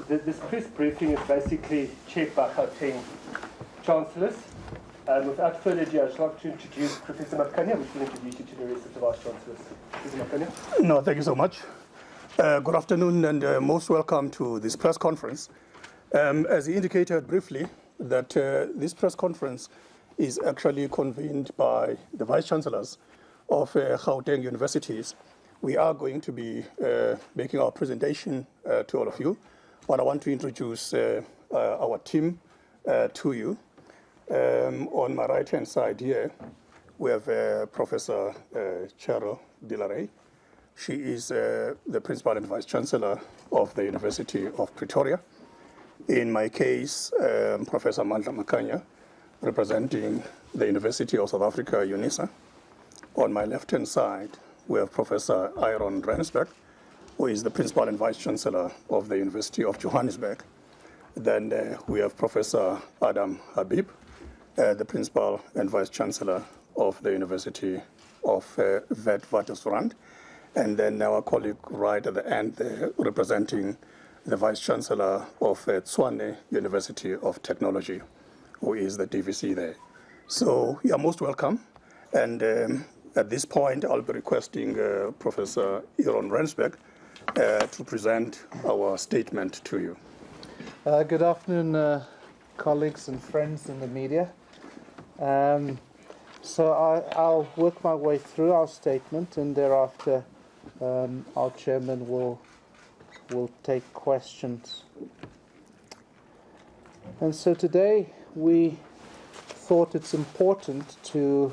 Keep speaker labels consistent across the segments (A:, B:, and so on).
A: This press briefing is basically chaired by Gauteng chancellors. Without further ado, I'd like to introduce Professor Makanya, which will introduce you to the rest of the vice-chancellors. Professor Makanya.
B: No, thank you so much. Good afternoon and most welcome to this press conference. As he indicated briefly, that this press conference is actually convened by the vice-chancellors of Gauteng universities. We are going to be making our presentation to all of you, but I want to introduce our team to you. On my right-hand side here, we have Professor Cheryl Dilaray. She is the Principal and Vice-Chancellor of the University of Pretoria. In my case, Professor Mandla Makanya, representing the University of South Africa, UNISA. On my left-hand side, we have Professor Aaron Rensberg, who is the Principal and Vice-Chancellor of the University of Johannesburg. Then we have Professor Adam Habib, the Principal and Vice-Chancellor of the University of Witwatersrand. And then our colleague right at the end there, representing the Vice-Chancellor of Tshwane University of Technology, who is the DVC there. So you are most welcome. And at this point, I'll be requesting Professor Aaron Rensberg to present our statement to you.
C: Good afternoon, colleagues and friends in the media. So I'll work my way through our statement, and thereafter our chairman will take questions. And so today we thought it's important to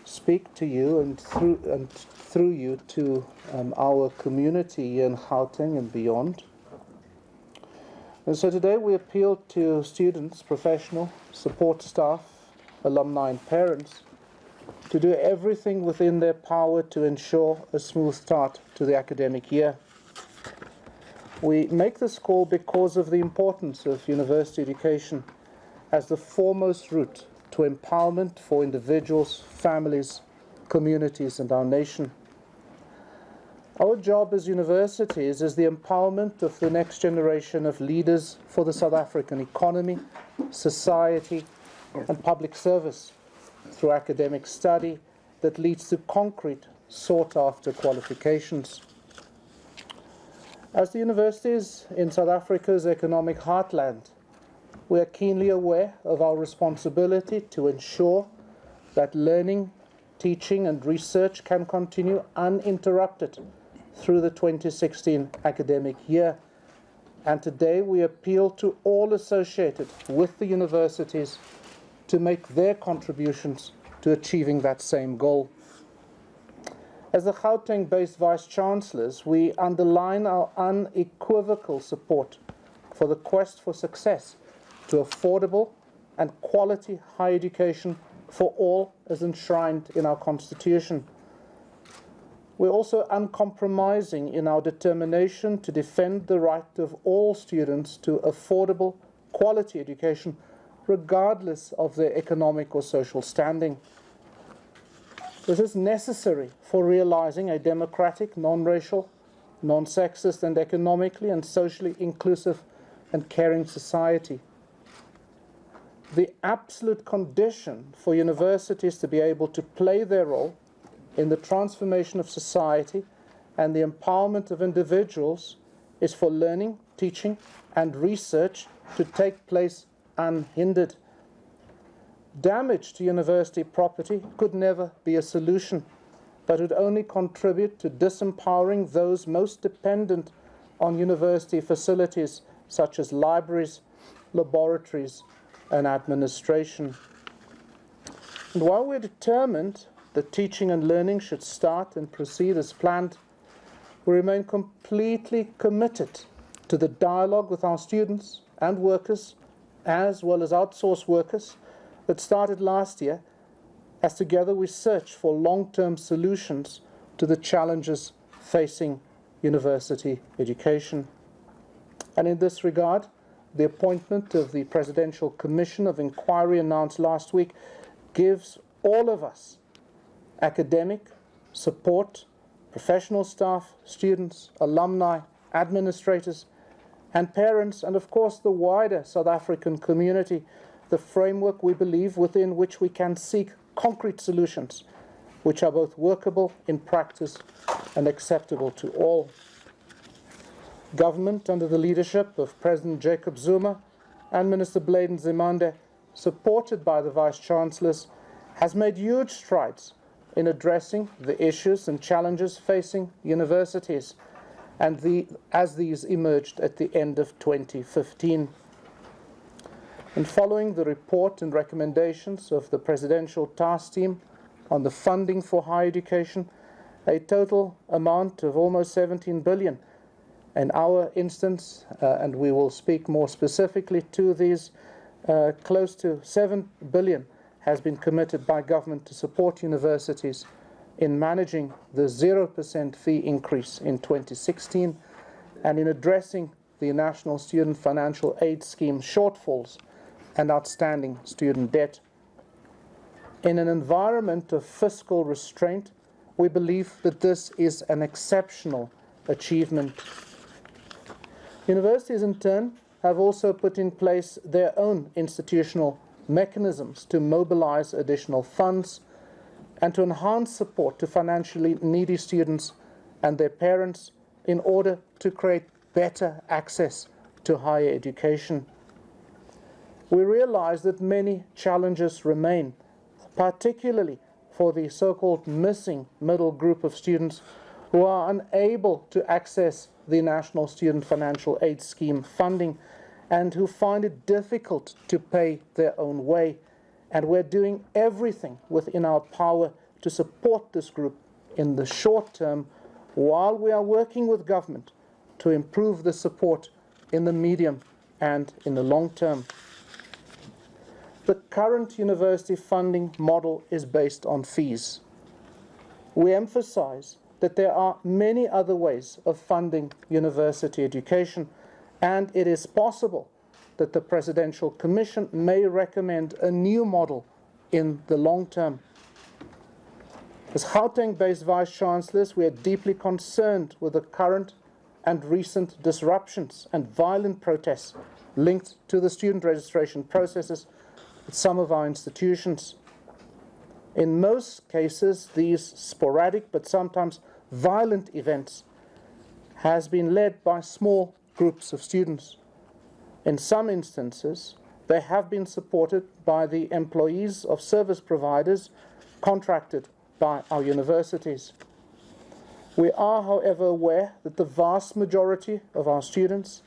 C: speak to you and through you to our community in Gauteng and beyond. And so today we appeal to students, professional, support staff, alumni and parents to do everything within their power to ensure a smooth start to the academic year. We make this call because of the importance of university education as the foremost route to empowerment for individuals, families, communities, and our nation. Our job as universities is the empowerment of the next generation of leaders for the South African economy, society, and public service through academic study that leads to concrete, sought-after qualifications. As the universities in South Africa's economic heartland, we are keenly aware of our responsibility to ensure that learning, teaching, and research can continue uninterrupted through the 2016 academic year. And today we appeal to all associated with the universities to make their contributions to achieving that same goal. As the Gauteng-based Vice-Chancellors, we underline our unequivocal support for the quest for success to affordable and quality higher education for all as enshrined in our Constitution. We're also uncompromising in our determination to defend the right of all students to affordable, quality education, regardless of their economic or social standing. This is necessary for realizing a democratic, non-racial, non-sexist, and economically and socially inclusive and caring society. The absolute condition for universities to be able to play their role in the transformation of society and the empowerment of individuals is for learning, teaching, and research to take place unhindered. Damage to university property could never be a solution, but would only contribute to disempowering those most dependent on university facilities such as libraries, laboratories, and administration. And while we're determined that teaching and learning should start and proceed as planned, we remain completely committed to the dialogue with our students and workers, as well as outsourced workers, that started last year, as together we search for long-term solutions to the challenges facing university education. And in this regard, the appointment of the Presidential Commission of Inquiry announced last week gives all of us, academic, support, professional staff, students, alumni, administrators, and parents, and of course the wider South African community, the framework we believe within which we can seek concrete solutions which are both workable in practice and acceptable to all. Government, under the leadership of President Jacob Zuma and Minister Blade Nzimande, supported by the vice-chancellors, has made huge strides in addressing the issues and challenges facing universities, and as these emerged at the end of 2015. And following the report and recommendations of the Presidential Task Team on the funding for higher education, a total amount of almost 17 billion in our instance, and we will speak more specifically to these, close to 7 billion has been committed by government to support universities in managing the 0% fee increase in 2016 and in addressing the National Student Financial Aid Scheme shortfalls and outstanding student debt. In an environment of fiscal restraint, we believe that this is an exceptional achievement. Universities, in turn, have also put in place their own institutional mechanisms to mobilize additional funds and to enhance support to financially needy students and their parents in order to create better access to higher education. We realize that many challenges remain, particularly for the so-called missing middle group of students who are unable to access the National Student Financial Aid Scheme funding and who find it difficult to pay their own way. And we're doing everything within our power to support this group in the short term, while we are working with government to improve the support in the medium and in the long term. The current university funding model is based on fees. We emphasize that there are many other ways of funding university education, and it is possible that the Presidential Commission may recommend a new model in the long term. As Gauteng-based vice-chancellors, we are deeply concerned with the current and recent disruptions and violent protests linked to the student registration processes at some of our institutions. In most cases, these sporadic but sometimes violent events has been led by small groups of students. In some instances, they have been supported by the employees of service providers contracted by our universities. We are, however, aware that the vast majority of our students,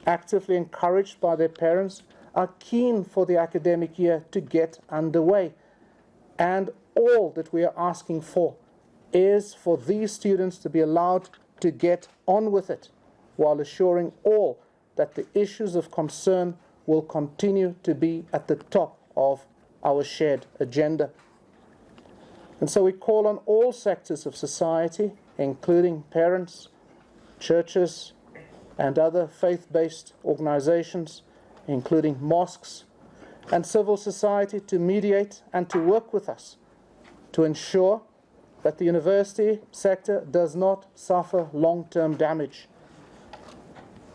C: actively encouraged by their parents, are keen for the academic year to get underway. And all that we are asking for is for these students to be allowed to get on with it, while assuring all that the issues of concern will continue to be at the top of our shared agenda. And so we call on all sectors of society, including parents, churches, and other faith-based organizations, including mosques, and civil society, to mediate and to work with us to ensure that the university sector does not suffer long-term damage.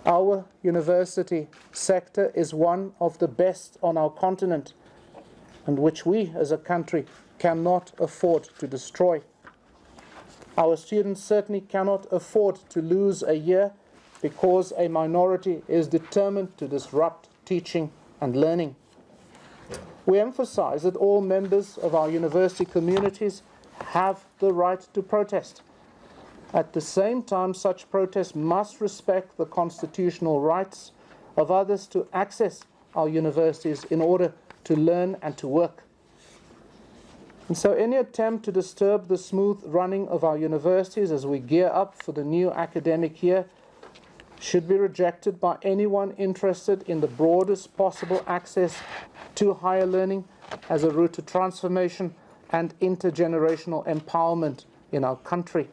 C: Our university sector is one of the best on our continent, and which we as a country cannot afford to destroy. Our students certainly cannot afford to lose a year because a minority is determined to disrupt teaching and learning. We emphasize that all members of our university communities have the right to protest. At the same time, such protests must respect the constitutional rights of others to access our universities in order to learn and to work. And so any attempt to disturb the smooth running of our universities as we gear up for the new academic year should be rejected by anyone interested in the broadest possible access to higher learning as a route to transformation and intergenerational empowerment in our country.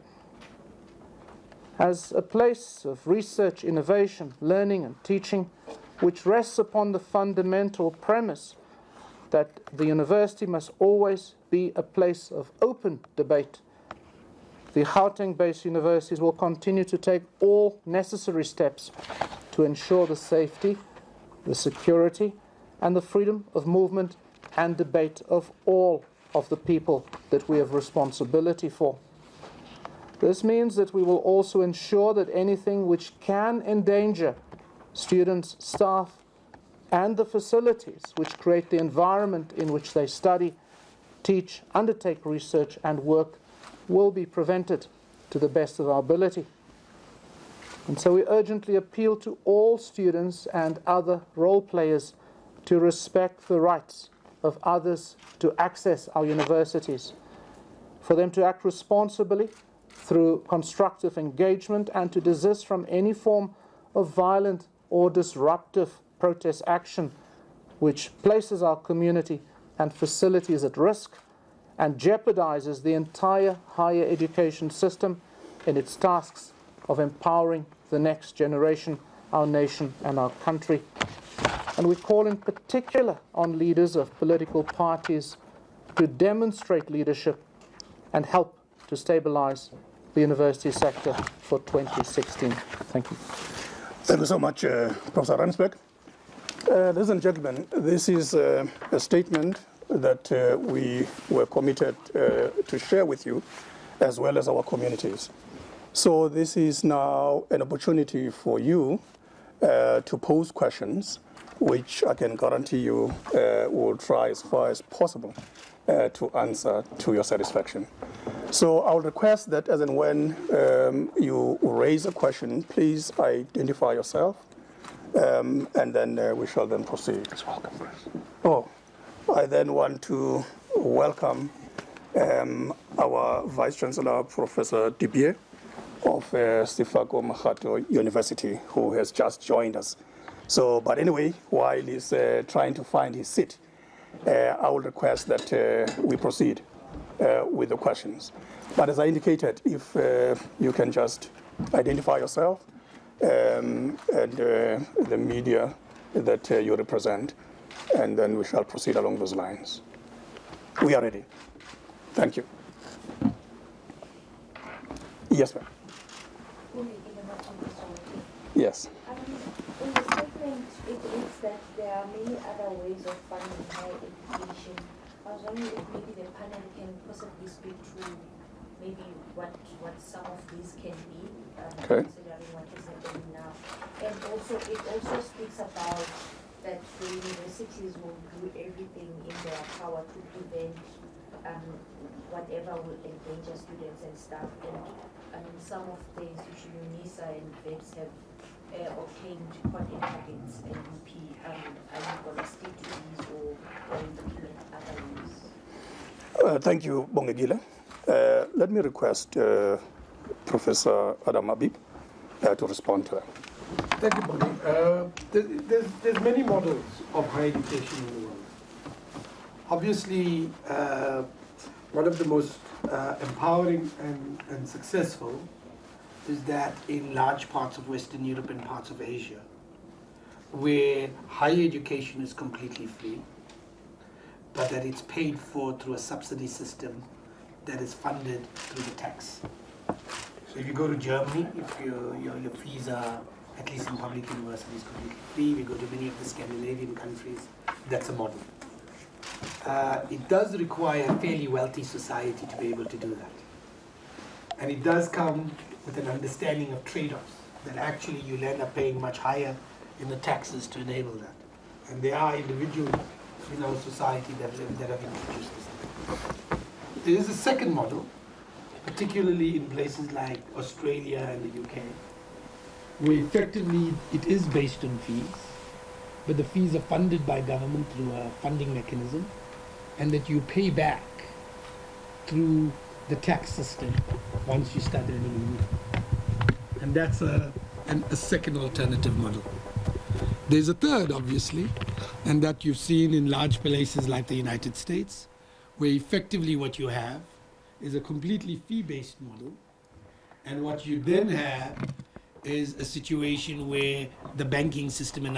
C: As a place of research, innovation, learning and teaching, which rests upon the fundamental premise that the university must always be a place of open debate, the Gauteng-based universities will continue to take all necessary steps to to ensure the safety, the security, and the freedom of movement and debate of all of the people that we have responsibility for. This means that we will also ensure that anything which can endanger students, staff, and the facilities which create the environment in which they study, teach, undertake research, and work will be prevented to the best of our ability. And so we urgently appeal to all students and other role players to respect the rights of others to access our universities, for them to act responsibly through constructive engagement, and to desist from any form of violent or disruptive protest action which places our community and facilities at risk and jeopardizes the entire higher education system in its tasks of empowering the next generation, our nation and our country. And we call in particular on leaders of political parties to demonstrate leadership and help to stabilize the university sector for 2016. Thank you.
B: Thank you so much, Professor Rensberg. Ladies and gentlemen, this is a statement that we were committed to share with you, as well as our communities. So this is now an opportunity for you to pose questions, which I can guarantee you will try as far as possible to answer to your satisfaction. So I'll request that as and when you raise a question, please identify yourself, and then we shall then proceed. Oh, I then want to welcome our Vice-Chancellor, Professor Dibier of Sefako Makgatho University, who has just joined us. So, but anyway, while he's trying to find his seat, I will request that we proceed with the questions. But as I indicated, if you can just identify yourself and the media that you represent, and then we shall proceed along those lines. We are ready. Thank you. Yes, ma'am. Yes.
D: In the statement, it is that there are many other ways of funding higher education. I was wondering if maybe the panel can possibly speak to maybe what some of these can be, considering what is happening now. And also, it also speaks about that the universities will do everything in their power to prevent whatever will endanger students and staff. And some of the institutions, UNISA and VEPS, have obtained content against NUP. Are you going to stick to these or looking at other ways?
B: Thank you, Bongegile. Let me request Professor Adam Habib to respond to that.
E: Thank you, Bonnie. There's many models of higher education in the world. Obviously, one of the most empowering and successful is that in large parts of Western Europe and parts of Asia, where higher education is completely free, but that it's paid for through a subsidy system that is funded through the tax. So if you go to Germany, if your fees are, at least in public universities, completely free. We go to many of the Scandinavian countries, that's a model. It does require a fairly wealthy society to be able to do that. And it does come with an understanding of trade-offs, that actually you'll end up paying much higher in the taxes to enable that. And there are individuals in our society that have introduced this. There is a second model, particularly in places like Australia and the UK, where effectively it is based on fees, but the fees are funded by government through a funding mechanism, and that you pay back through the tax system once you start earning money. And that's a second alternative model. There's a third, obviously, and that you've seen in large places like the United States, where effectively what you have is a completely fee-based model, and what you then have is a situation where the banking system and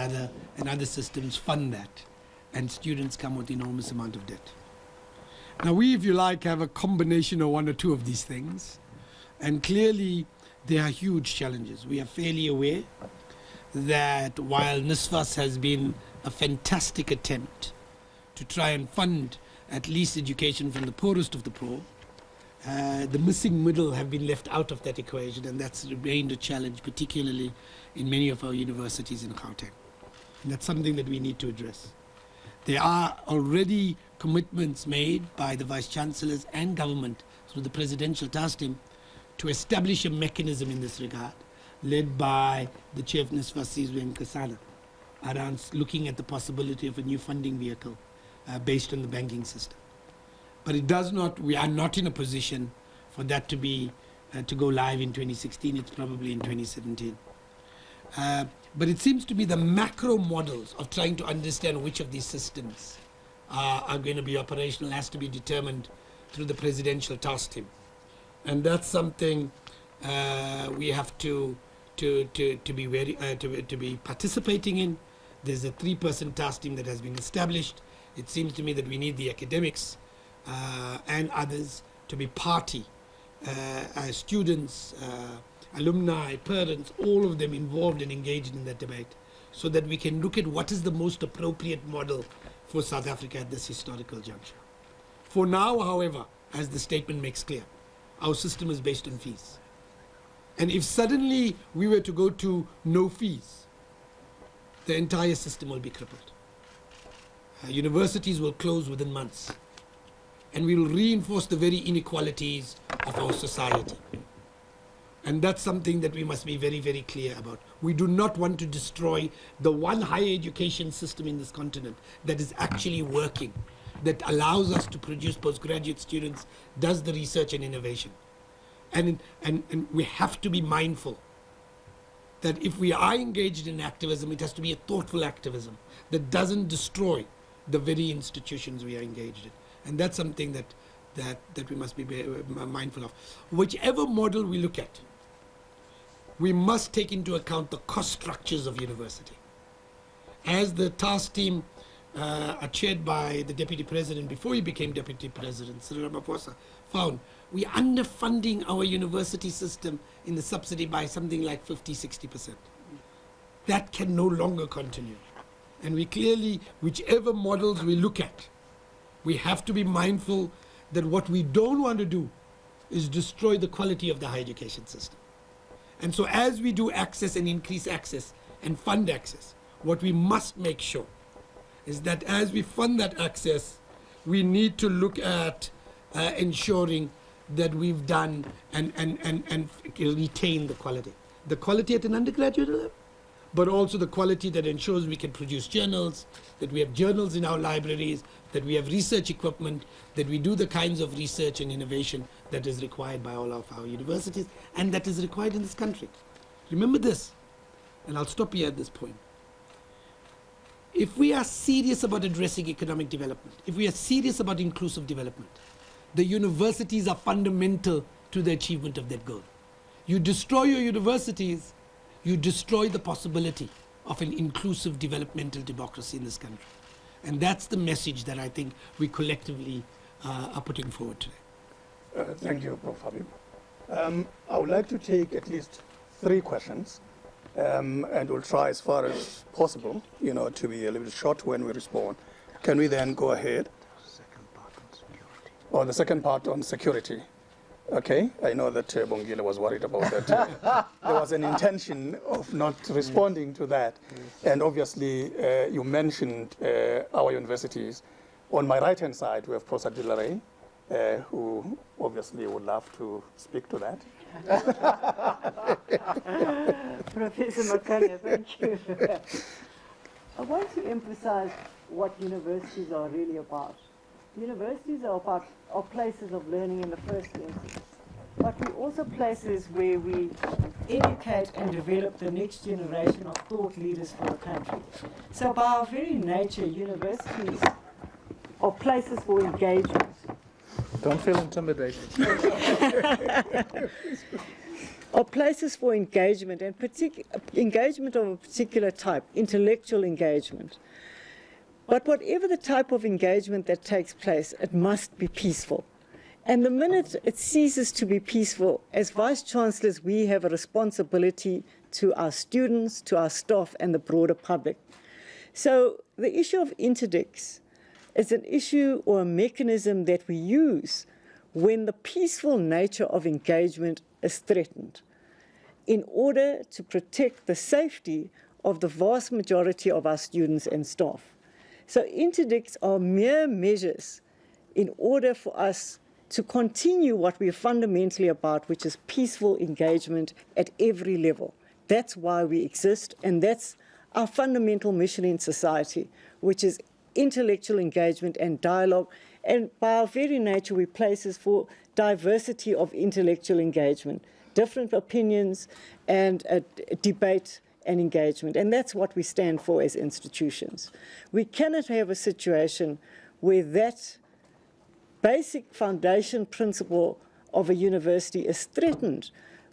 E: other systems fund that, and students come with enormous amount of debt. Now we, if you like, have a combination of one or two of these things, and clearly there are huge challenges. We are fairly aware that while NSFAS has been a fantastic attempt to try and fund at least education from the poorest of the poor, the missing middle have been left out of that equation, and that's remained a challenge, particularly in many of our universities in Gauteng. And that's something that we need to address. There are already commitments made by the vice-chancellors and government through the presidential task team to establish a mechanism in this regard, led by the chair of NSFAS, Sizwe Nkosana, around looking at the possibility of a new funding vehicle based on the banking system. But it does not, we are not in a position for that to be, to go live in 2016, it's probably in 2017. But it seems to be the macro models of trying to understand which of these systems are going to be operational has to be determined through the presidential task team. And that's something we have to be participating in. There's a 3-person task team that has been established. It seems to me that we need the academics and others to be party, students, alumni, parents, all of them involved and engaged in that debate, so that we can look at what is the most appropriate model for South Africa at this historical juncture. For now, however, as the statement makes clear, our system is based on fees. And if suddenly we were to go to no fees, the entire system will be crippled. Universities will close within months, and we will reinforce the very inequalities of our society. And that's something that we must be very, very clear about. We do not want to destroy the one higher education system in this continent that is actually working, that allows us to produce postgraduate students, does the research and innovation. And we have to be mindful that if we are engaged in activism, it has to be a thoughtful activism that doesn't destroy the very institutions we are engaged in. And that's something that we must be mindful of. Whichever model we look at, we must take into account the cost structures of university. As the task team chaired by the Deputy President before he became Deputy President, Cyril Ramaphosa, found we are underfunding our university system in the subsidy by something like 50–60%. That can no longer continue. And we clearly, whichever models we look at, we have to be mindful that what we don't want to do is destroy the quality of the higher education system. And so as we do access and increase access and fund access, what we must make sure is that as we fund that access, we need to look at ensuring that we've done and retain the quality. The quality at an undergraduate level, but also the quality that ensures we can produce journals, that we have journals in our libraries, that we have research equipment, that we do the kinds of research and innovation that is required by all of our universities and that is required in this country. Remember this, and I'll stop here at this point. If we are serious about addressing economic development, if we are serious about inclusive development, the universities are fundamental to the achievement of that goal. You destroy your universities, you destroy the possibility of an inclusive developmental democracy in this country. And that's the message that I think we collectively are putting forward today.
B: Thank you, Prof. Habib. I would like to take at least 3 questions, and we'll try as far as possible, to be a little short when we respond. Can we then go ahead? Or the second part on security. Okay, I know that Bongile was worried about that. There was an intention of not responding to that. And obviously, you mentioned our universities. On my right-hand side, we have Professor Dilare, who obviously would love to speak to that.
F: Professor Makanya, thank you. I want to emphasize what universities are really about. Universities are places of learning in the first instance, but we're also places where we educate and develop the next generation of thought leaders for the country. So by our very nature, universities are places for engagement.
C: Don't feel intimidated.
F: Are places for engagement, and engagement of a particular type, intellectual engagement. But whatever the type of engagement that takes place, it must be peaceful. And the minute it ceases to be peaceful, as vice-chancellors, we have a responsibility to our students, to our staff, and the broader public. So the issue of interdicts is an issue or a mechanism that we use when the peaceful nature of engagement is threatened in order to protect the safety of the vast majority of our students and staff. So interdicts are mere measures in order for us to continue what we are fundamentally about, which is peaceful engagement at every level. That's why we exist, and that's our fundamental mission in society, which is intellectual engagement and dialogue. And by our very nature, we places for diversity of intellectual engagement, different opinions and debate and engagement. And that's what we stand for as institutions. We cannot have a situation where that basic foundation principle of a university is threatened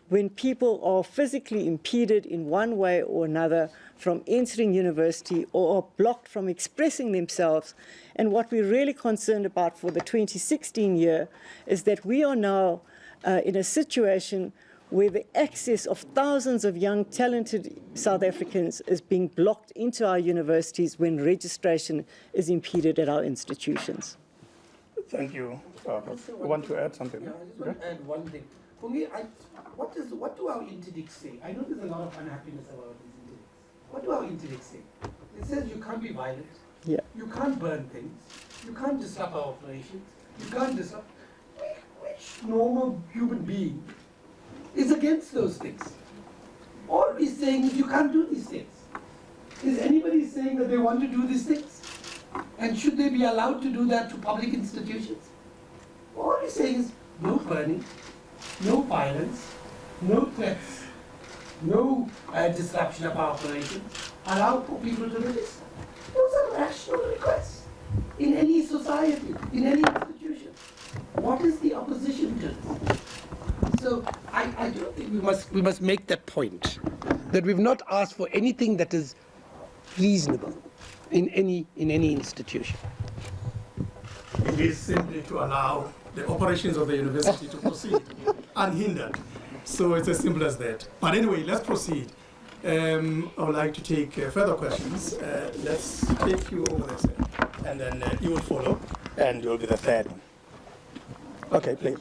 F: when people are physically impeded in one way or another from entering university or are blocked from expressing themselves. And what we're really concerned about for the 2016 year is that we are now in a situation where the access of thousands of young, talented South Africans is being blocked into our universities when registration is impeded at our institutions.
B: Thank you. You want to add something?
E: Yeah, I just want to add one thing. For me, what do our interdicts say? I know there's a lot of unhappiness about these interdicts. What do our interdicts say? It says you can't be violent.
F: Yeah.
E: You can't burn things. You can't disrupt our operations. You can't disrupt. Which normal human being is against those things? All we're saying is you can't do these things. Is anybody saying that they want to do these things? And should they be allowed to do that to public institutions? All we're saying is no burning, no violence, no threats, no disruption of our operations. Allow people to register. Those are rational requests in any society, in any institution. What is the opposition to this? So I do think we must make that point, that we've not asked for anything that is reasonable in any institution.
B: It is simply to allow the operations of the university to proceed unhindered. So it's as simple as that. But anyway, let's proceed. I would like to take further questions. Let's take you over there, sir. And then you will follow, and you'll be the third one. Okay, please.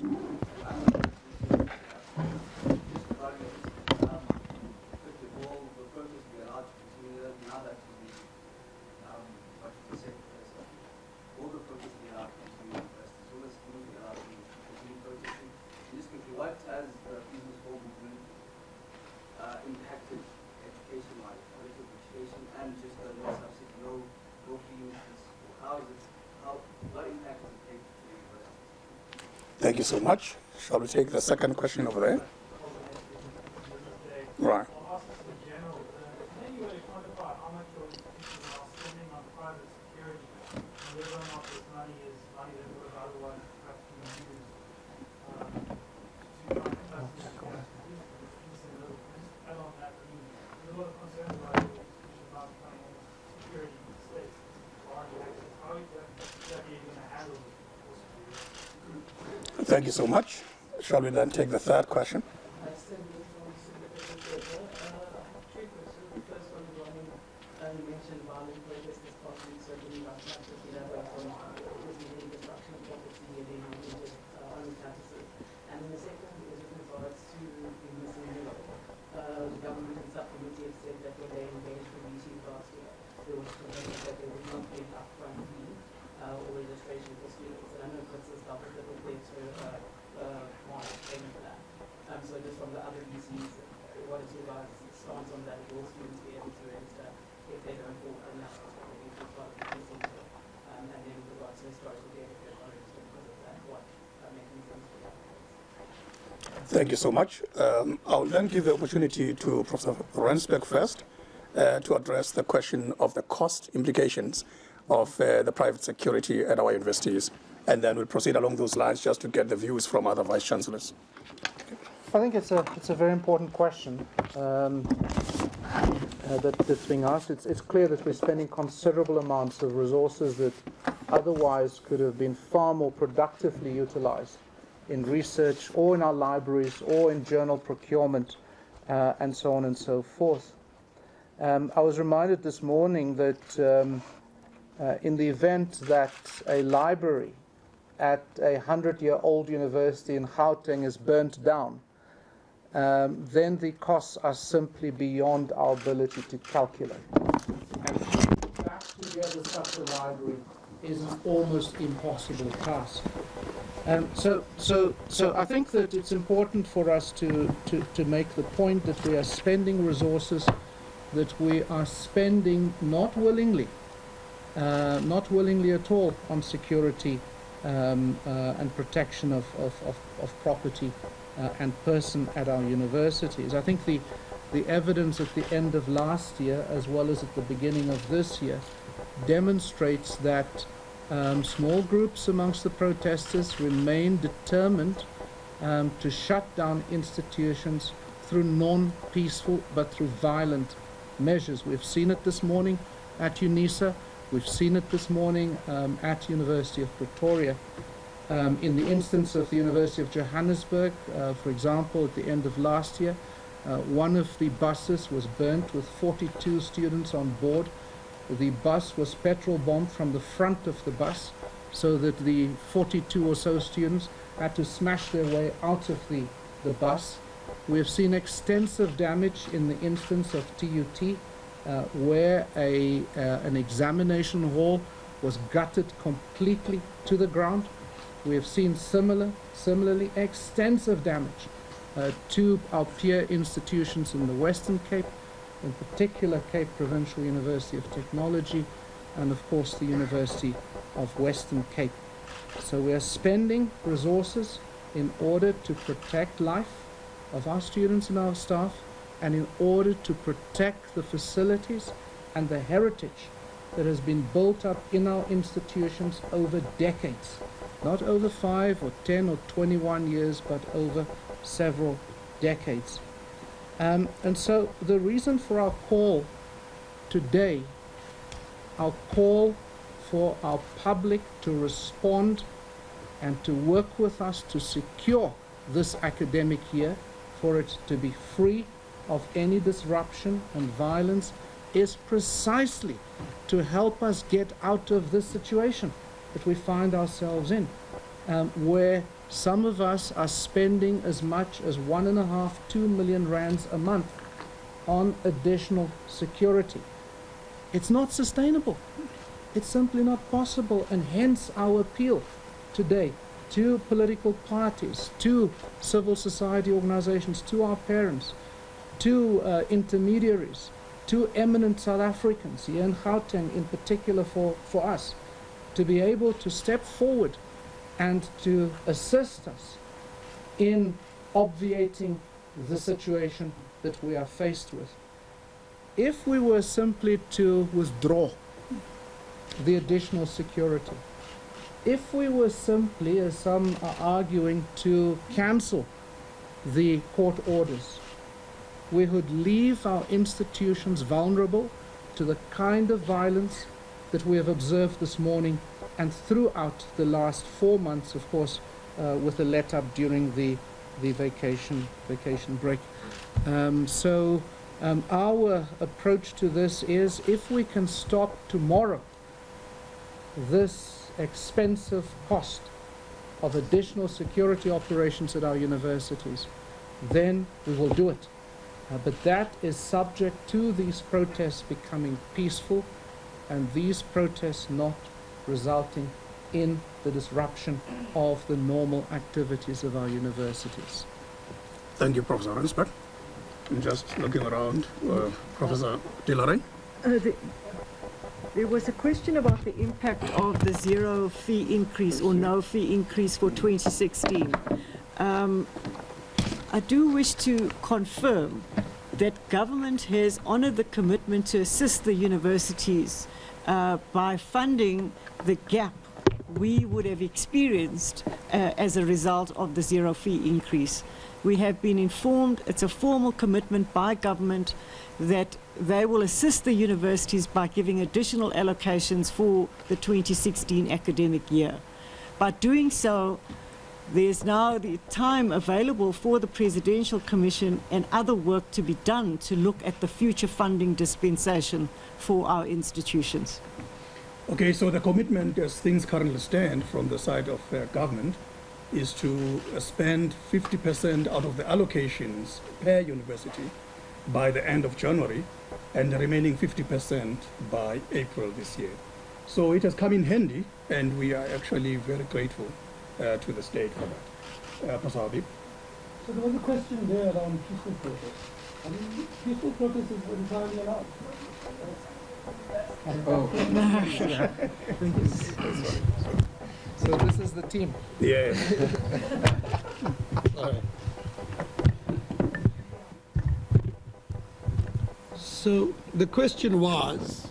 B: Thank you so much. Shall we take the second question over there? Right. Thank you so much. Shall we then take the third question? Thank you so much. I'll then give the opportunity to Professor Rensberg first to address the question of the cost implications of the private security at our universities. And then we'll proceed along those lines just to get the views from other vice-chancellors.
C: I think it's a very important question that's being asked. It's clear that we're spending considerable amounts of resources that otherwise could have been far more productively utilized in research or in our libraries or in journal procurement and so on and so forth. I was reminded this morning that in the event that a library at a 100-year-old university in Gauteng is burnt down, then the costs are simply beyond our ability to calculate. And putting back together such a library is an almost impossible task. So I think that it's important for us to make the point that we are spending resources that we are spending not willingly at all on security and protection of property and person at our universities. I think the evidence at the end of last year, as well as at the beginning of this year, demonstrates that small groups amongst the protesters remain determined to shut down institutions through non-peaceful but through violent measures. We've seen it this morning at UNISA. We've seen it this morning at University of Pretoria. In the instance of the University of Johannesburg, for example, at the end of last year, one of the buses was burnt with 42 students on board. The bus was petrol bombed from the front of the bus, so that the 42 or so students had to smash their way out of the bus. We have seen extensive damage in the instance of TUT, where an examination hall was gutted completely to the ground. We have seen similarly extensive damage to our peer institutions in the Western Cape, in particular Cape Provincial University of Technology, and of course the University of Western Cape. So we are spending resources in order to protect life of our students and our staff, and in order to protect the facilities and the heritage that has been built up in our institutions over decades. Not over 5 or 10 or 21 years, but over several decades. And so the reason for our call today, our call for our public to respond and to work with us to secure this academic year, for it to be free of any disruption and violence, is precisely to help us get out of this situation that we find ourselves in, where some of us are spending as much as 1.5–2 million rands a month on additional security. It's not sustainable. It's simply not possible, and hence our appeal today to political parties, to civil society organizations, to our parents, to intermediaries, to eminent South Africans here in Gauteng in particular for us, to be able to step forward and to assist us in obviating the situation that we are faced with. If we were simply to withdraw the additional security, if we were simply, as some are arguing, to cancel the court orders, we would leave our institutions vulnerable to the kind of violence that we have observed this morning and throughout the last 4 months, of course, with a let-up during the vacation break. Our approach to this is, if we can stop tomorrow this expensive cost of additional security operations at our universities, then we will do it. But that is subject to these protests becoming peaceful, and these protests not resulting in the disruption of the normal activities of our universities.
B: Thank you, Professor Rensberg. I'm just looking around. Professor Delaray?
F: There was a question about the impact of the zero fee increase or no fee increase for 2016. I do wish to confirm that government has honoured the commitment to assist the universities by funding the gap we would have experienced as a result of the zero fee increase. We have been informed, it's a formal commitment by government, that they will assist the universities by giving additional allocations for the 2016 academic year. By doing so, there's now the time available for the Presidential Commission and other work to be done to look at the future funding dispensation for our institutions.
B: Okay, so the commitment as things currently stand from the side of government is to spend 50% out of the allocations per university by the end of January and the remaining 50% by April this year. So it has come in handy, and we are actually very grateful to the state for that. Pastor Habib?
G: So there was a question there around peaceful protest. I mean, peaceful protest is entirely allowed.
C: So this is the team.
B: Yeah.
E: All right. So the question was,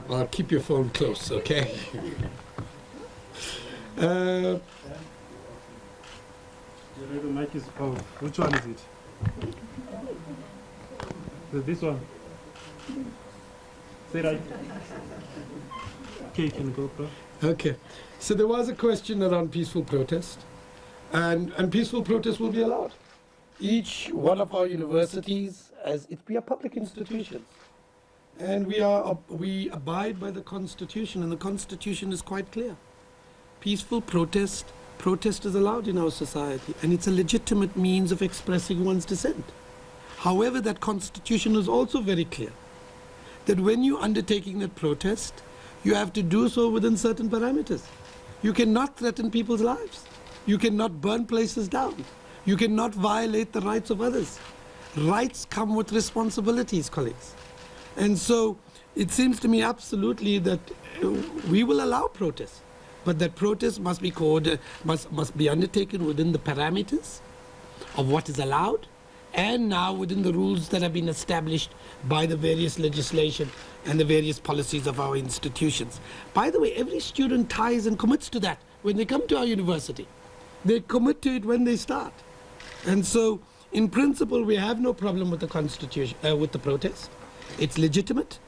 E: well, keep your phone close, okay?
G: The mic is off. Which one is it? This one. Say right. Okay, can you go, bro?
E: Okay. So there was a question around peaceful protest, and peaceful protest will be allowed. Each one of our universities, we are public institutions, and we abide by the Constitution, and the Constitution is quite clear. Peaceful protest is allowed in our society, and it's a legitimate means of expressing one's dissent. However, that Constitution is also very clear that when you're undertaking that protest, you have to do so within certain parameters. You cannot threaten people's lives. You cannot burn places down. You cannot violate the rights of others. Rights come with responsibilities, colleagues. And so it seems to me absolutely that we will allow protest, but that protest must be must be undertaken within the parameters of what is allowed, and now within the rules that have been established by the various legislation and the various policies of our institutions. By the way, every student ties and commits to that when they come to our university. They commit to it when they start. And so, in principle, we have no problem with the Constitution, with the protest. It's legitimate,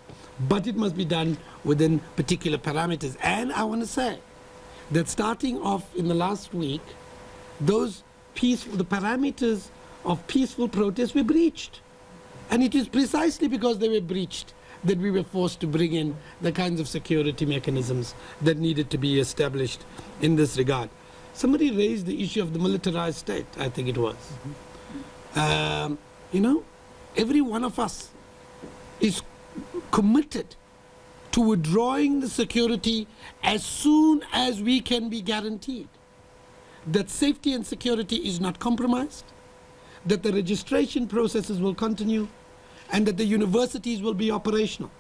E: but it must be done within particular parameters. And I want to say that starting off in the last week, the parameters of peaceful protest were breached. And it is precisely because they were breached that we were forced to bring in the kinds of security mechanisms that needed to be established in this regard. Somebody raised the issue of the militarized state, I think it was. Every one of us is committed to withdrawing the security as soon as we can be guaranteed that safety and security is not compromised, that the registration processes will continue, and that the universities will be operational.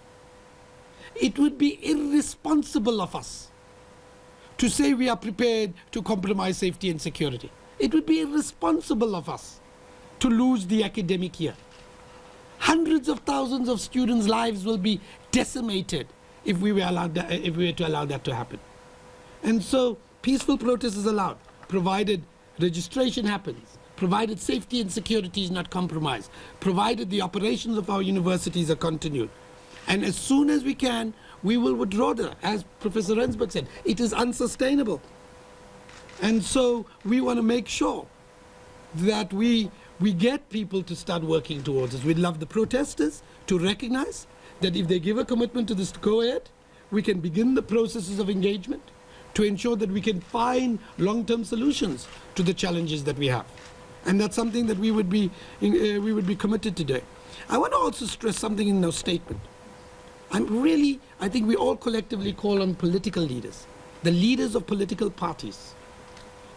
E: It would be irresponsible of us to say we are prepared to compromise safety and security. It would be irresponsible of us to lose the academic year. Hundreds of thousands of students' lives will be decimated if we were to allow that to happen. And so peaceful protest is allowed, provided registration happens, provided safety and security is not compromised, provided the operations of our universities are continued. And as soon as we can, we will withdraw that. As Professor Rensburg said, it is unsustainable. And so we want to make sure that we get people to start working towards this. We'd love the protesters to recognize that if they give a commitment to this to go ahead, we can begin the processes of engagement to ensure that we can find long-term solutions to the challenges that we have. And that's something that we would be committed to do. I want to also stress something in our statement. I think we all collectively call on political leaders, the leaders of political parties,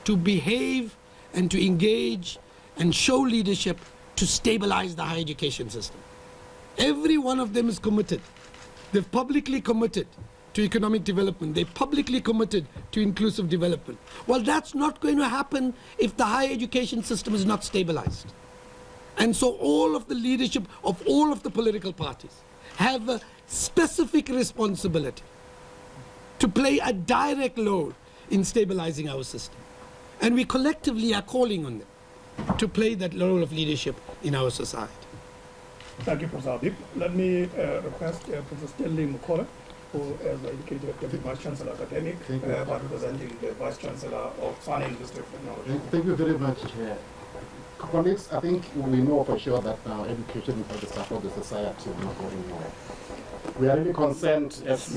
E: to behave and to engage and show leadership to stabilize the higher education system. Every one of them is committed. They've publicly committed to economic development. They publicly committed to inclusive development. Well, that's not going to happen if the higher education system is not stabilized. And so all of the leadership of all of the political parties have a specific responsibility to play a direct role in stabilizing our system. And we collectively are calling on them to play that role of leadership in our society.
B: Thank you, Professor Habib. Let me request Professor Stanley Mukola, who, as indicated, the Vice-Chancellor Academic, but representing the Vice-Chancellor of Science, Industry and Technology.
H: Thank you very much, Chair. Colleagues, I think we know for sure that our education is the support of the society is not going well. We are really concerned as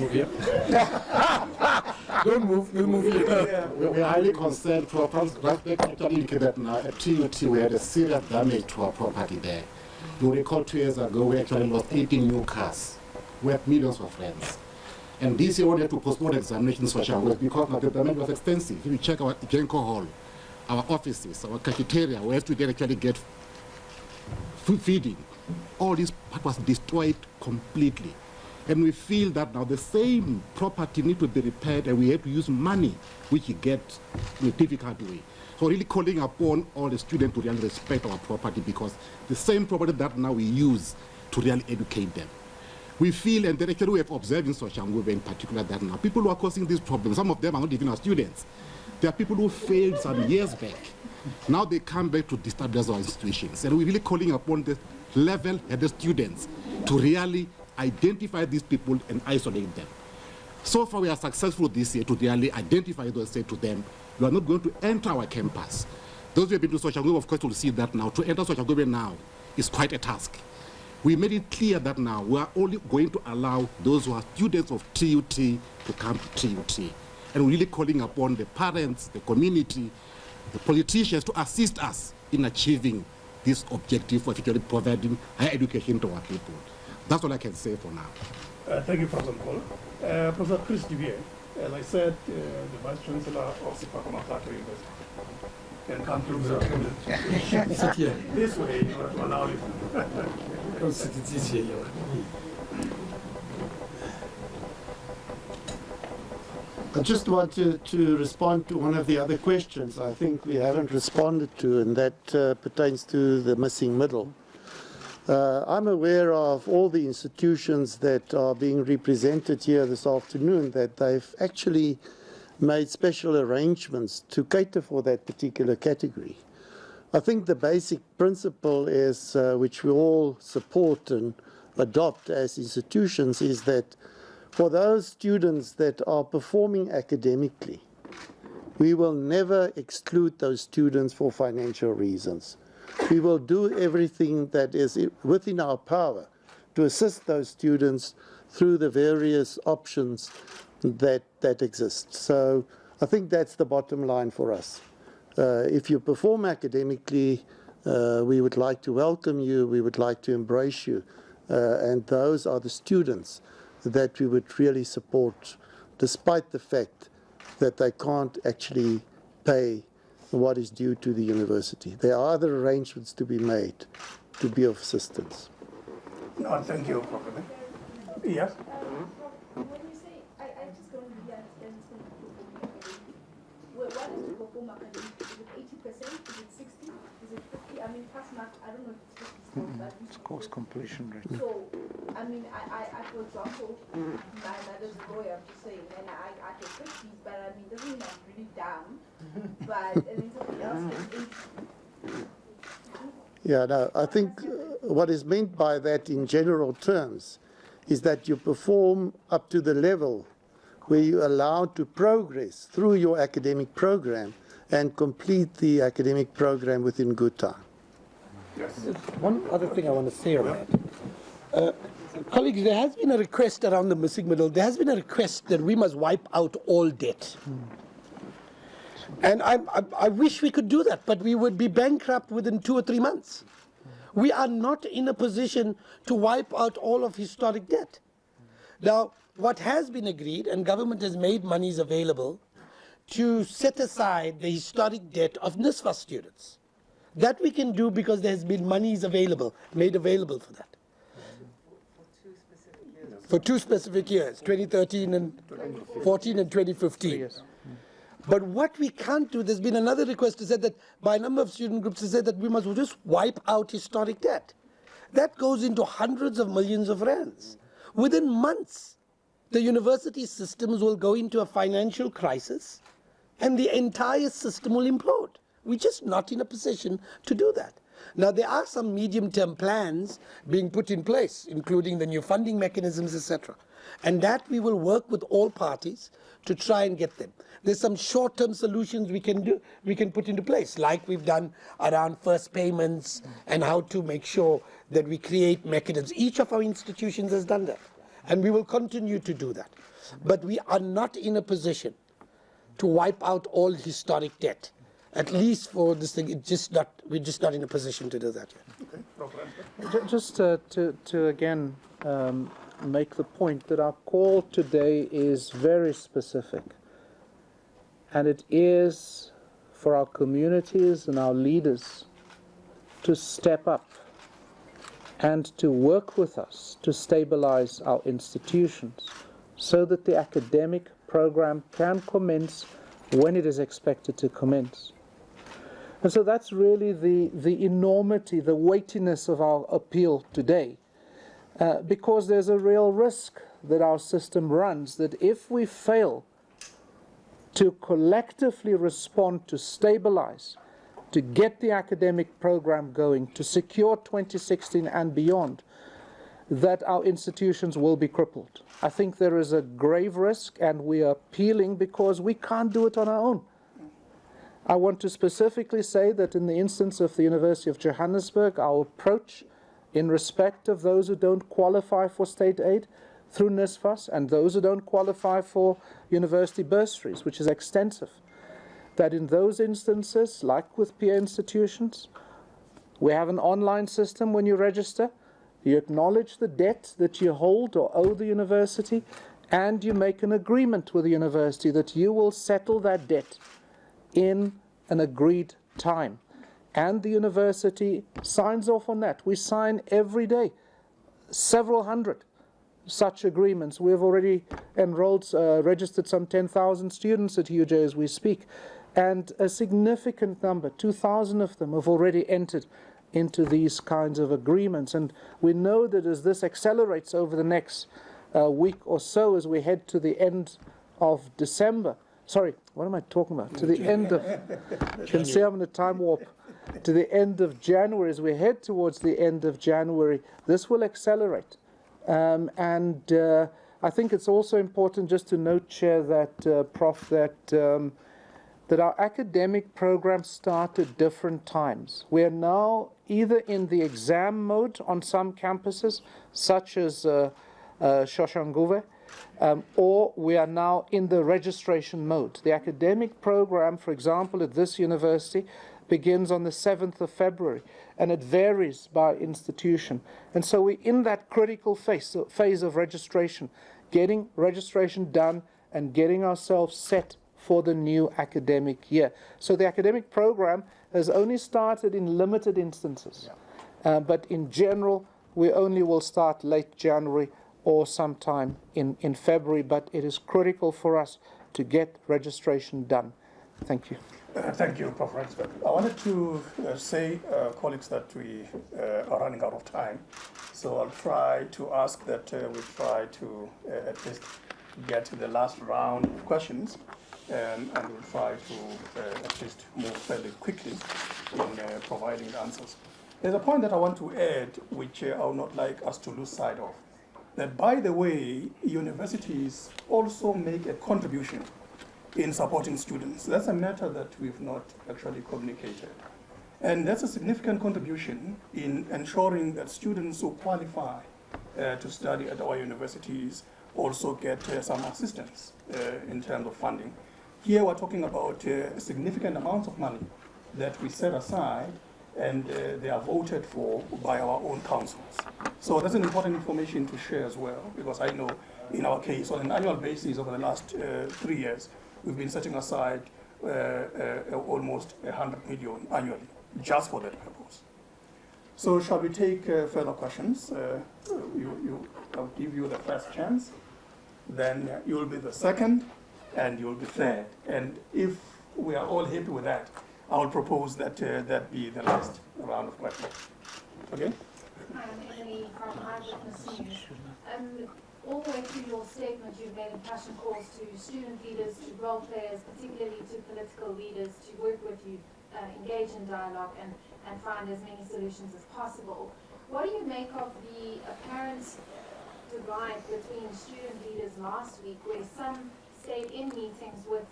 H: don't move, we'll move later. We are highly concerned for Grasbeck actually indicated that now at TUT we had a serious damage to our property there. You recall 2 years ago we actually lost 18 new cars. We have millions of rents. And this year we had to postpone examinations for sure because the damage was extensive. If you check our Genco Hall, our offices, our cafeteria, where students actually get food feeding, all this part was destroyed completely. And we feel that now the same property needs to be repaired and we have to use money which you get in a difficult way. So really calling upon all the students to really respect our property because the same property that now we use to really educate them. We feel, and then actually we have observed in Soshanguve in particular that now people who are causing these problems, some of them are not even our students. There are people who failed some years back. Now they come back to destabilize our institutions. And we're really calling upon the level-headed students to really identify these people and isolate them. So far we are successful this year to really identify those and say to them, you are not going to enter our campus. Those who have been to Soshanguve, of course, will see that now. To enter Soshanguve now is quite a task. We made it clear that now we are only going to allow those who are students of TUT to come to TUT. And we're really calling upon the parents, the community, the politicians to assist us in achieving this objective of actually providing higher education to our people. That's all I can say for now.
B: Thank you, Professor Paul. Professor Chris Duvier, as I said, the Vice-Chancellor of Sipako University. Can come to this way in order to allow you.
I: I just wanted to respond to one of the other questions I think we haven't responded to, and that pertains to the missing middle. I'm aware of all the institutions that are being represented here this afternoon, that they've actually made special arrangements to cater for that particular category. I think the basic principle is, which we all support and adopt as institutions, is that for those students that are performing academically, we will never exclude those students for financial reasons. We will do everything that is within our power to assist those students through the various options that exist. So I think that's the bottom line for us. If you perform academically, we would like to welcome you, we would like to embrace you, and those are the students that we would really support, despite the fact that they can't actually pay what is due to the university. There are other arrangements to be made to be of assistance.
B: No, thank you, Professor. Yes?
D: When you say, I just don't really understand what is the perform academic? Is it 80%? Is it 60? Is it 50? I mean, pass mark, I don't know if it's 50, but
C: It's course completion rate.
D: so, I mean, I for example, my mother's a lawyer, I'm just saying, and I get 50s, but I mean, it doesn't mean I'm really dumb, but, and then somebody else gets 80.
I: Yeah, no, I think what is meant by that in general terms is that you perform up to the level where you're allowed to progress through your academic program and complete the academic program within good time.
B: Yes.
J: One other thing I want to say on that. Colleagues, there has been a request around the missing middle. There has been a request that we must wipe out all debt. And I wish we could do that, but we would be bankrupt within 2 or 3 months. We are not in a position to wipe out all of historic debt. Now, what has been agreed, and government has made monies available to set aside the historic debt of NSFAS students. That we can do because there has been monies available, made available for that. For 2 specific years, 2013 and 14 and 2015. But what we can't do, there's been another request to say that by a number of student groups to say that we must just wipe out historic debt. That goes into hundreds of millions of rands. Within months, the university systems will go into a financial crisis and the entire system will implode. We're just not in a position to do that. Now, there are some medium-term plans being put in place, including the new funding mechanisms, etc. And that we will work with all parties to try and get them. There's some short-term solutions we can put into place, like we've done around first payments and how to make sure that we create mechanisms. Each of our institutions has done that, and we will continue to do that. But we are not in a position to wipe out all historic debt. At least for this thing, we're just not in a position to do that yet.
C: Okay. Just to again make the point that our call today is very specific. And it is for our communities and our leaders to step up and to work with us to stabilize our institutions so that the academic program can commence when it is expected to commence. And so that's really the enormity, the weightiness of our appeal today, because there's a real risk that our system runs, that if we fail to collectively respond, to stabilize, to get the academic program going, to secure 2016 and beyond, that our institutions will be crippled. I think there is a grave risk, and we are appealing because we can't do it on our own. I want to specifically say that in the instance of the University of Johannesburg, our approach in respect of those who don't qualify for state aid through NSFAS and those who don't qualify for university bursaries, which is extensive, that in those instances, like with peer institutions, we have an online system when you register. You acknowledge the debt that you hold or owe the university, and you make an agreement with the university that you will settle that debt in an agreed time. And the university signs off on that. We sign every day, several hundred such agreements. We have already enrolled, registered some 10,000 students at UJ as we speak. And a significant number, 2,000 of them, have already entered into these kinds of agreements. And we know that as this accelerates over the next week or so, as we head to the end of December, sorry, what am I talking about? To the end of, you can see I'm in a time warp. To the end of January, as we head towards the end of January, this will accelerate. I think it's also important just to note, Chair, that, Prof, that our academic programs start at different times. We are now either in the exam mode on some campuses, such as Shoshanguve, or we are now in the registration mode. The academic program, for example, at this university, begins on the 7th of February, and it varies by institution. And so we're in that critical phase of registration, getting registration done and getting ourselves set for the new academic year. So the academic program has only started in limited instances, but in general, we only will start late January or sometime in February, but it is critical for us to get registration done. Thank you.
B: Thank you, Prof. Rensberg. I wanted to say, colleagues, that we are running out of time. So I'll try to ask that we try to at least get to the last round of questions, and we'll try to at least move fairly quickly in providing the answers. There's a point that I want to add, which I would not like us to lose sight of, that, by the way, universities also make a contribution in supporting students. That's a matter that we've not actually communicated. And that's a significant contribution in ensuring that students who qualify to study at our universities also get some assistance in terms of funding. Here we're talking about significant amounts of money that we set aside, and they are voted for by our own councils. So that's an important information to share as well, because I know in our case, on an annual basis over the last 3 years, we've been setting aside almost 100 million annually, just for that purpose. So shall we take further questions? I'll give you the first chance, then you'll be the second, and you'll be third. And if we are all happy with that, I will propose that that be the last round of questions. Okay?
K: all the way through your statement, you've made impassioned calls to student leaders, to role players, particularly to political leaders, to work with you, engage in dialogue, and find as many solutions as possible. What do you make of the apparent divide between student leaders last week, where some stayed in meetings with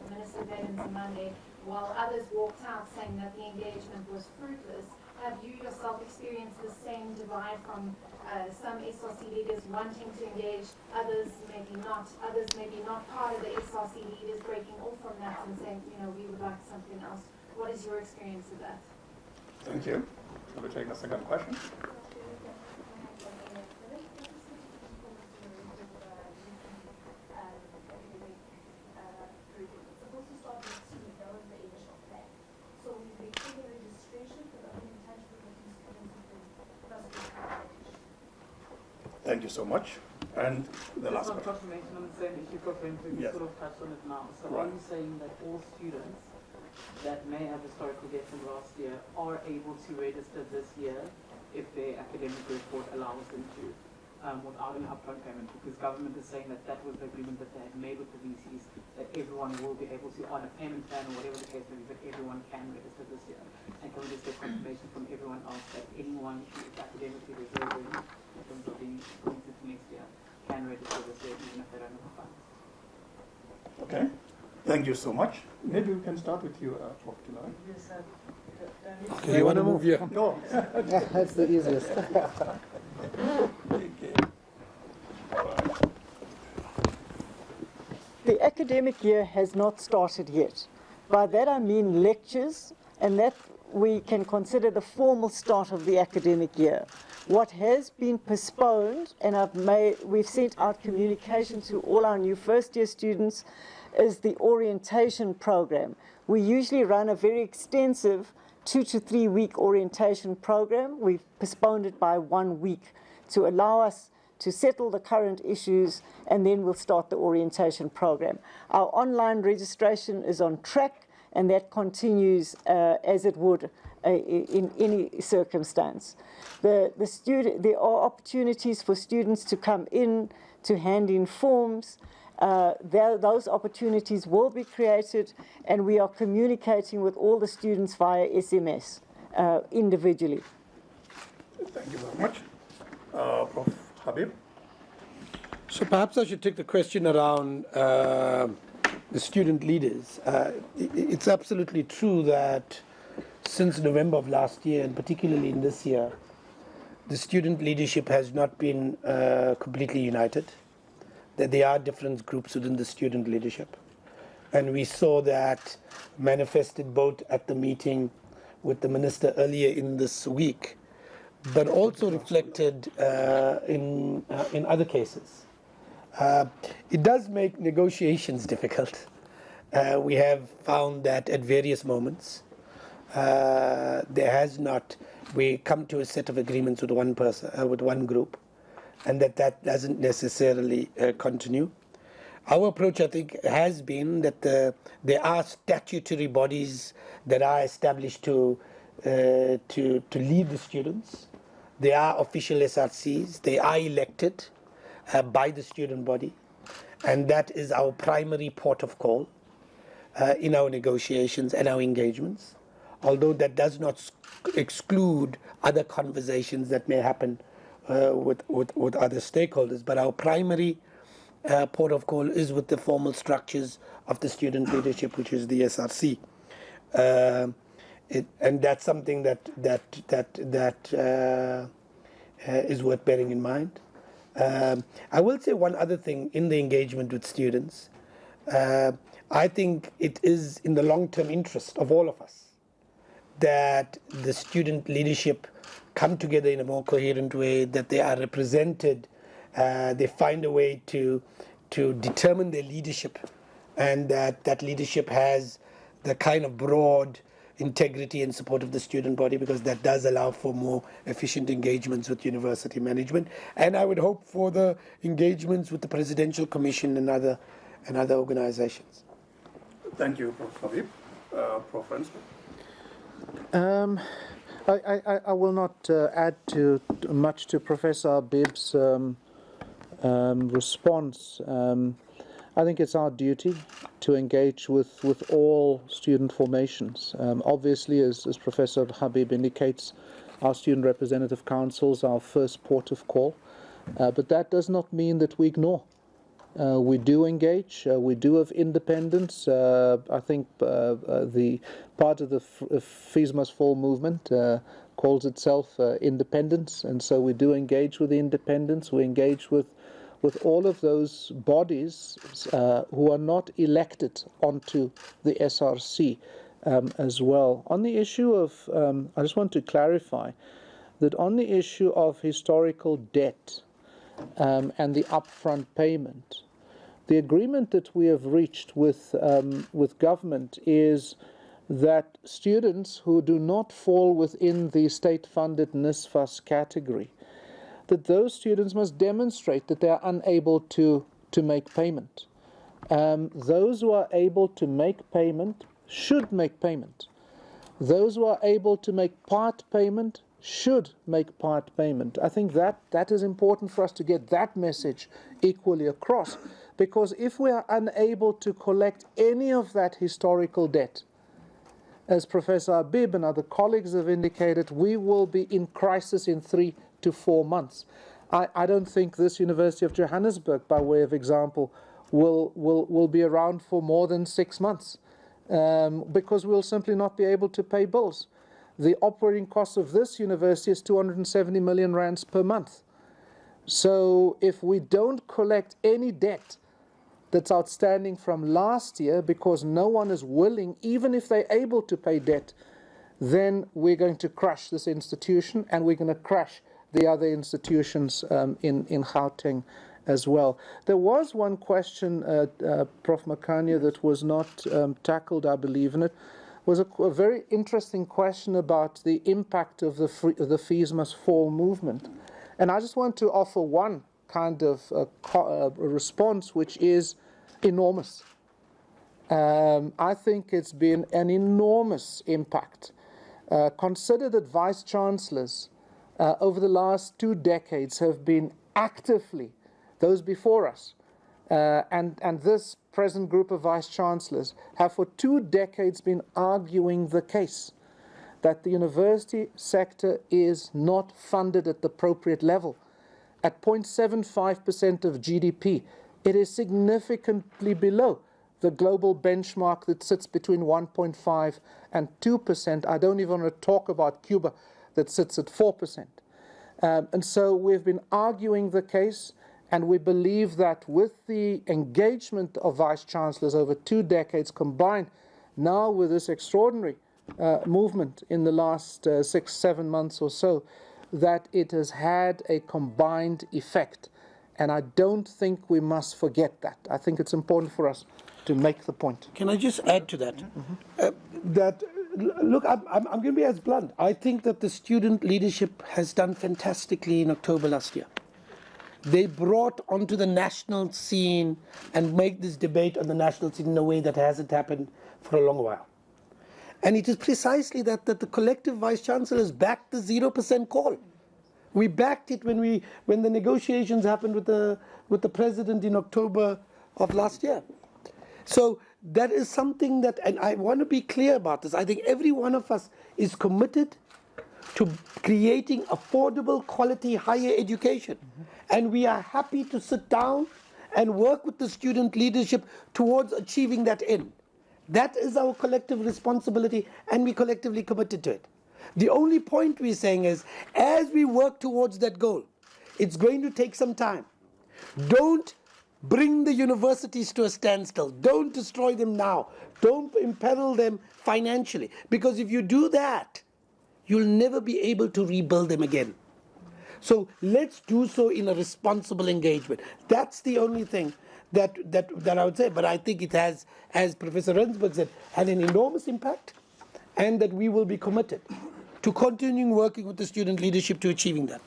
K: Minister Valens on Monday, while others walked out saying that the engagement was fruitless? Have you yourself experienced the same divide from some SRC leaders wanting to engage, others maybe not part of the SRC leaders breaking off from that and saying, we would like something else? What is your experience of that?
B: Thank you. We'll take a second question. Thank you so much. And the last question.
L: Confirmation on the same issue, Professor, you
B: Yes.
L: sort of touched on it now. So
B: Right.
L: are you saying that all students that may have historical debts from last year are able to register this year if their academic report allows them to, without an upfront payment? Because government is saying that that was the agreement that they had made with the VCs, that everyone will be able to, on a payment plan or whatever the case may be, that everyone can register this year. And can we just get confirmation from everyone else that anyone who is academically deserving in terms of being going into next year can register this year even if they don't have the funds?
B: Okay. Thank you so much. Maybe we can start with you, Prof. Tilai.
L: Yes, sir.
J: Okay, you want to move here?
B: No.
C: That's the easiest.
B: Okay.
F: The academic year has not started yet. By that I mean lectures, and that we can consider the formal start of the academic year. What has been postponed, and we've sent out communication to all our new first-year students, is the orientation program. We usually run a very extensive 2 to 3 week orientation program. We've postponed it by 1 week to allow us to settle the current issues, and then we'll start the orientation program. Our online registration is on track, and that continues as it would in any circumstance. There are opportunities for students to come in, to hand in forms. Those opportunities will be created, and we are communicating with all the students via SMS individually.
B: Thank you very much. Prof. Habib.
J: So perhaps I should take the question around the student leaders. It's absolutely true that since November of last year, and particularly in this year, the student leadership has not been completely united. That there are different groups within the student leadership. And we saw that manifested both at the meeting with the minister earlier in this week, but also reflected in other cases. It does make negotiations difficult. We have found that at various moments, we come to a set of agreements with one person, with one group, and that doesn't necessarily continue. Our approach, I think, has been that there are statutory bodies that are established to lead the students. There are official SRCs. They are elected by the student body, and that is our primary port of call in our negotiations and our engagements, although that does not exclude other conversations that may happen with other stakeholders. But our primary port of call is with the formal structures of the student leadership, which is the SRC. And that's something that is worth bearing in mind. I will say one other thing in the engagement with students. I think it is in the long-term interest of all of us that the student leadership come together in a more coherent way, that they are represented, they find a way to determine their leadership, and that leadership has the kind of broad integrity and support of the student body, because that does allow for more efficient engagements with university management. And I would hope for the engagements with the Presidential Commission and other organizations.
B: Thank you, Prof. Habib. Prof. Rensburg.
C: I will not add much to Professor Habib's response, I think it's our duty to engage with all student formations. Obviously, as Professor Habib indicates, our student representative councils are our first port of call, but that does not mean that we ignore. We do engage, we do have independence. I think the part of the Fees Must Fall movement calls itself independence, and so we do engage with the independents. We engage with all of those bodies who are not elected onto the SRC as well. On the issue of, I just want to clarify that on the issue of historical debt and the upfront payment, the agreement that we have reached with government is that students who do not fall within the state-funded NSFAS category, that those students must demonstrate that they are unable to make payment. Those who are able to make payment should make payment. Those who are able to make part payment should make part payment. I think that is important for us to get that message equally across, because if we are unable to collect any of that historical debt, as Professor Habib and other colleagues have indicated, we will be in crisis in 3 to 4 months. I don't think this University of Johannesburg, by way of example, will be around for more than 6 months because we'll simply not be able to pay bills. The operating cost of this university is 270 million rands per month. So if we don't collect any debt that's outstanding from last year because no one is willing, even if they're able to pay debt, then we're going to crush this institution, and we're going to crush the other institutions in Gauteng as well. There was one question, Prof. Makanya, that was not tackled, I believe, and it was a very interesting question about the impact of the Fees Must Fall movement. And I just want to offer one kind of a response, which is enormous. I think it's been an enormous impact. Consider that vice-chancellors over the last 2 decades have been actively, those before us, and this present group of vice-chancellors have for 2 decades been arguing the case that the university sector is not funded at the appropriate level. At 0.75% of GDP, it is significantly below the global benchmark that sits between 1.5 and 2%. I don't even want to talk about Cuba that sits at 4%. And so we've been arguing the case, and we believe that with the engagement of vice-chancellors over 2 decades combined now with this extraordinary movement in the last 6-7 months or so, that it has had a combined effect. And I don't think we must forget that. I think it's important for us to make the point.
J: Can I just add to that? Look, I'm going to be as blunt. I think that the student leadership has done fantastically in October last year. They brought onto the national scene and make this debate on the national scene in a way that hasn't happened for a long while. And it is precisely that the collective vice-chancellors backed the 0% call. We backed it when the negotiations happened with the president in October of last year. So that is something that, and I want to be clear about this, I think every one of us is committed to creating affordable, quality, higher education. And we are happy to sit down and work with the student leadership towards achieving that end. That is our collective responsibility, and we collectively committed to it. The only point we're saying is, as we work towards that goal, it's going to take some time. Don't bring the universities to a standstill. Don't destroy them now. Don't imperil them financially. Because if you do that, you'll never be able to rebuild them again. So let's do so in a responsible engagement. That's the only thing that I would say. But I think it has, as Professor Rensburg said, had an enormous impact, and that we will be committed to continuing working with the student leadership to achieving that.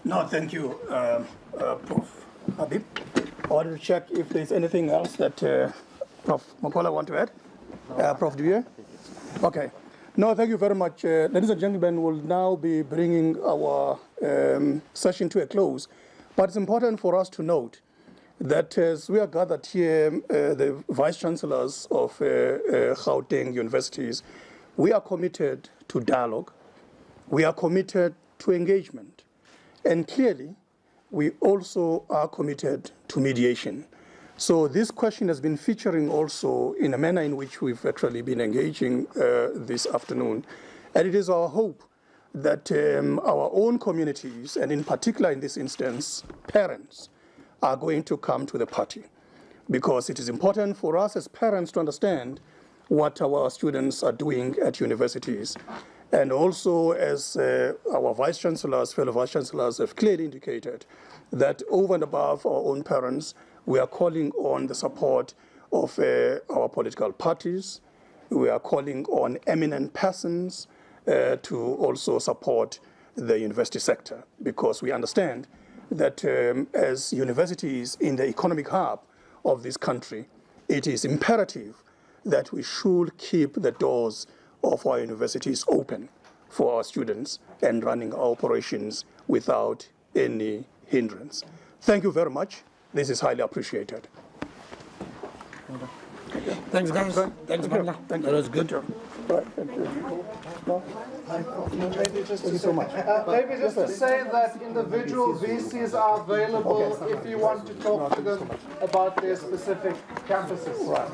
B: No, thank you, Prof. Habib. I wanted to check if there's anything else that Prof. Makola want to add. Prof. Duye? Okay. No, thank you very much. Ladies and gentlemen, we'll now be bringing our session to a close. But it's important for us to note that as we are gathered here, the vice-chancellors of Gauteng universities, we are committed to dialogue, we are committed to engagement, and clearly we also are committed to mediation. So this question has been featuring also in a manner in which we've actually been engaging this afternoon, and it is our hope that our own communities, and in particular in this instance, parents, are going to come to the party, because it is important for us as parents to understand what our students are doing at universities. And also, as our vice-chancellors, fellow vice-chancellors have clearly indicated, that over and above our own parents, we are calling on the support of our political parties. We are calling on eminent persons to also support the university sector, because we understand that as universities in the economic hub of this country, it is imperative that we should keep the doors of our universities open for our students and running our operations without any hindrance. Thank you very much. This is highly appreciated.
J: Thanks, guys. Thanks, Bangla. That was good.
B: Right, thank you.
C: Maybe just to say that individual VCs are available if you want to talk to them about their specific campuses.
B: Right.